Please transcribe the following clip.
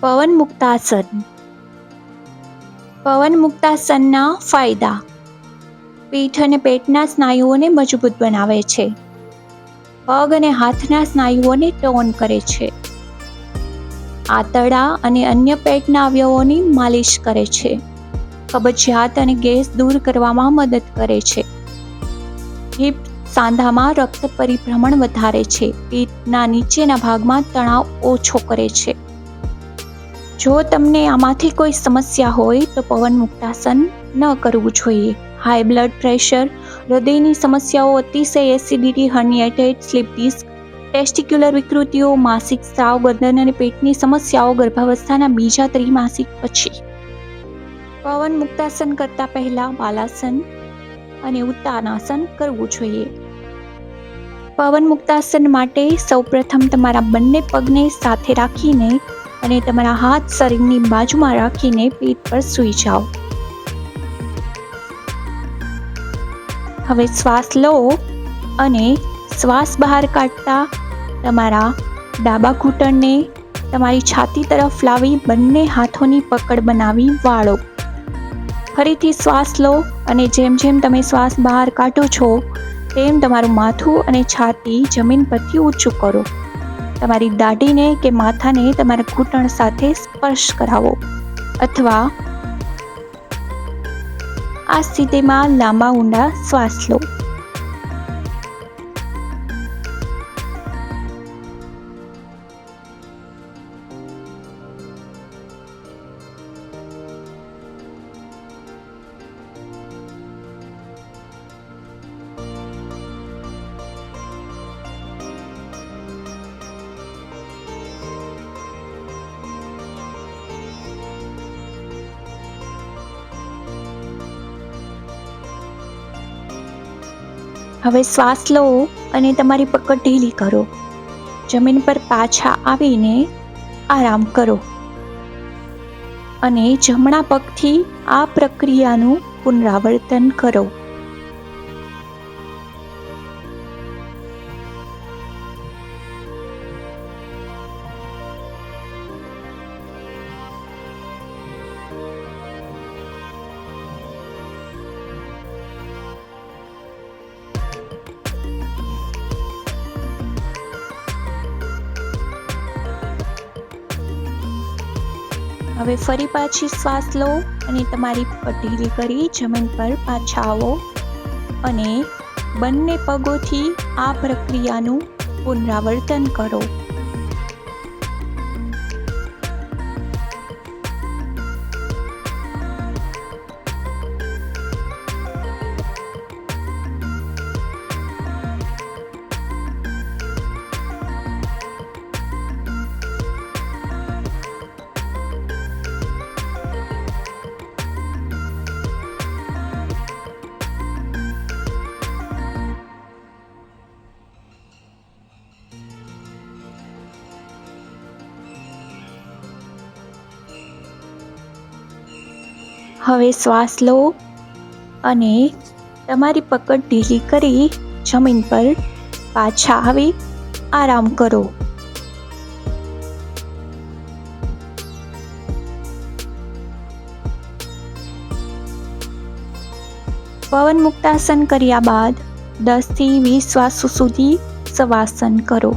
પવન મુક્તાસન. પવન મુક્તાસનના ફાયદા: પીઠ અને પેટના સ્નાયુઓને મજબૂત બનાવે છે. પગ અને હાથના સ્નાયુઓને ટોન કરે છે. આંતરડા અને અન્ય પેટના અવયવોની માલિશ કરે છે. કબજિયાત અને ગેસ દૂર કરવામાં મદદ કરે છે. હિપ સાંધામાં રક્ત પરિભ્રમણ વધારે છે. પીઠના નીચેના ભાગમાં તણાવ ઓછો કરે છે. જો તમને આમાંથી કોઈ સમસ્યા હોય તો પવન મુક્તાસન ન કરવું જોઈએ. હાઈ બ્લડ પ્રેશર, હૃદયની સમસ્યાઓ, અતિશય એસિડિટી, હર્નિએટેડ સ્લીપ ડિસ્ક, ટેસ્ટિક્યુલર વિકૃતિઓ, માસિક સ્રાવ, ગરદન અને પેટની સમસ્યાઓ ગર્ભાવસ્થાના બીજા ત્રિમાસિક પછી. પવન મુક્તાસન કરતા પહેલા બાલાસન અને ઉત્તાનાસન કરવું જોઈએ. પવન મુક્તાસન માટે સૌપ્રથમ તમારા બંને પગને સાથે રાખીને અને તમારા હાથ શરીરની બાજુમાં રાખીને પીઠ પર સૂઈ જાઓ. હવે શ્વાસ લો અને શ્વાસ બહાર કાઢતા તમારા ડાબા ઘૂંટણને તમારી છાતી તરફ લાવી બંને હાથોની પકડ બનાવી વાળો. ફરીથી શ્વાસ લો અને જેમ જેમ તમે શ્વાસ બહાર કાઢો છો તેમ તમારું માથું અને છાતી જમીન પરથી ઊંચું કરો. તમારી દાઢીને કે માથાને તમારા ઘૂંટણ સાથે સ્પર્શ કરાવો અથવા આ સ્થિતિમાં લાંબા ઊંડા શ્વાસ લો. હવે શ્વાસ લો અને તમારી પકડ ઢીલી કરો. જમીન પર પાછા આવીને આરામ કરો અને જમણા પગથી આ પ્રક્રિયાનું પુનરાવર્તન કરો. હવે ફરી પાછી શ્વાસ લો અને તમારી પકડ ઢીલી કરી જમીન પર પાછા આવો અને બંને પગોથી આ પ્રક્રિયાનું પુનરાવર્તન કરો. હવે શ્વાસ લો અને તમારી પકડ ઢીલી કરી જમીન પર પાછા આવી આરામ કરો. પવન મુક્તાસન કર્યા બાદ 10 થી 20 શ્વાસો સુધી શવાસન કરો.